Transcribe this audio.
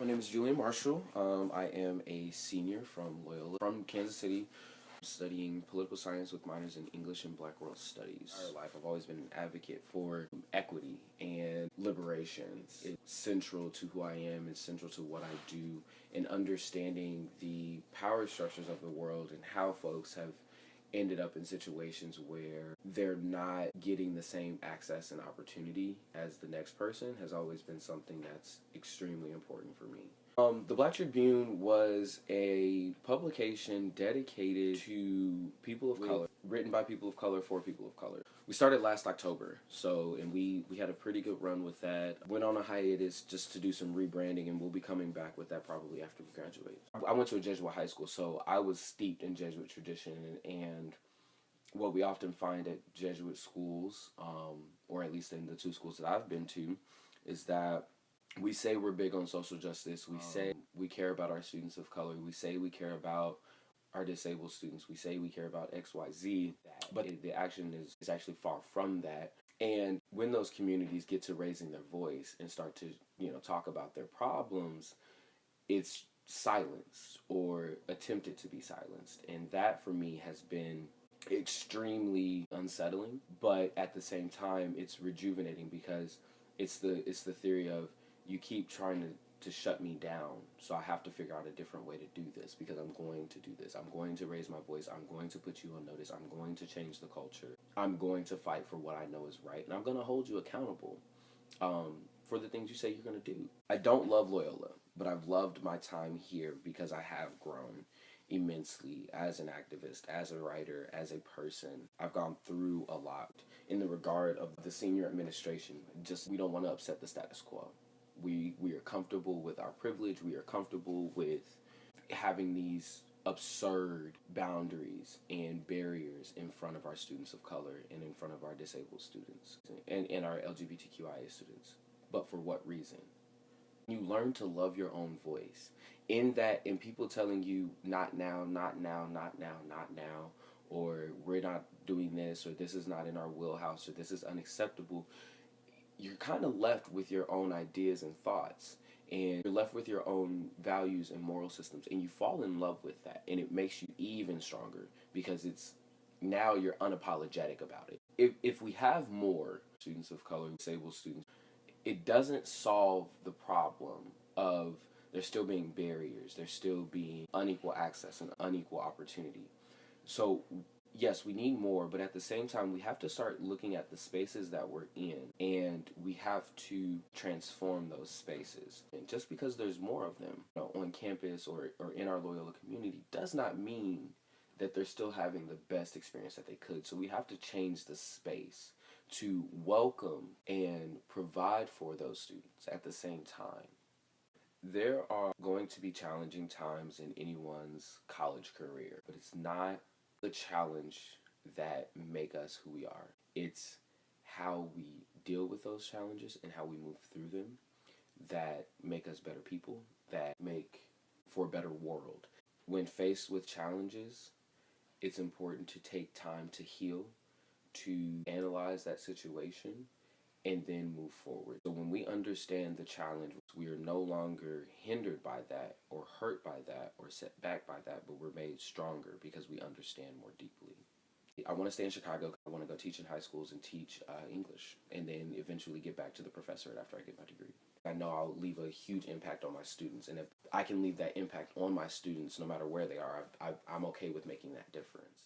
My name is Julian Marshall. I am a senior from Loyola, from Kansas City, studying political science with minors in English and Black World Studies. Our life, I've always been an advocate for equity and liberation. It's central to who I am. It's central to what I do, and understanding the power structures of the world and how folks have ended up in situations where they're not getting the same access and opportunity as the next person has always been something that's extremely important for me. The Black Tribune was a publication dedicated to people of color, written by people of color for people of color. We started last October, and we had a pretty good run with that. Went on a hiatus just to do some rebranding, and we'll be coming back with that probably after we graduate. I went to a Jesuit high school, so I was steeped in Jesuit tradition, and what we often find at Jesuit schools, or at least in the two schools that I've been to, is that we say we're big on social justice. We say we care about our students of color. We say we care about our disabled students. We say we care about X, Y, Z. But the action is actually far from that. And when those communities get to raising their voice and start to, talk about their problems, it's silenced or attempted to be silenced. And that for me has been extremely unsettling. But at the same time, it's rejuvenating because it's the theory of, you keep trying to shut me down, so I have to figure out a different way to do this, because I'm going to do this. I'm going to raise my voice. I'm going to put you on notice. I'm going to change the culture. I'm going to fight for what I know is right, and I'm going to hold you accountable for the things you say you're going to do. I don't love Loyola, but I've loved my time here because I have grown immensely as an activist, as a writer, as a person. I've gone through a lot in the regard of the senior administration. We don't want to upset the status quo. We are comfortable with our privilege. We are comfortable with having these absurd boundaries and barriers in front of our students of color and in front of our disabled students and our LGBTQIA students. But for what reason? You learn to love your own voice. In people telling you, not now, not now, not now, not now, or we're not doing this, or this is not in our wheelhouse, or this is unacceptable, you're kind of left with your own ideas and thoughts, and you're left with your own values and moral systems, and you fall in love with that, and it makes you even stronger because now you're unapologetic about it. If we have more students of color, disabled students, it doesn't solve the problem of there still being barriers, there still being unequal access and unequal opportunity. So yes, we need more, but at the same time, we have to start looking at the spaces that we're in, and we have to transform those spaces. And just because there's more of them, on campus or in our Loyola community does not mean that they're still having the best experience that they could. So we have to change the space to welcome and provide for those students at the same time. There are going to be challenging times in anyone's college career, but it's not the challenge that make us who we are. It's how we deal with those challenges and how we move through them that make us better people, that make for a better world. When faced with challenges, it's important to take time to heal, to analyze that situation, and then move forward. So when we understand the challenge, we are no longer hindered by that or hurt by that or set back by that, but we're made stronger because we understand more deeply. I want to stay in Chicago. I want to go teach in high schools and teach English, and then eventually get back to the professorate after I get my degree. I know I'll leave a huge impact on my students, and if I can leave that impact on my students no matter where they are, I'm okay with making that difference.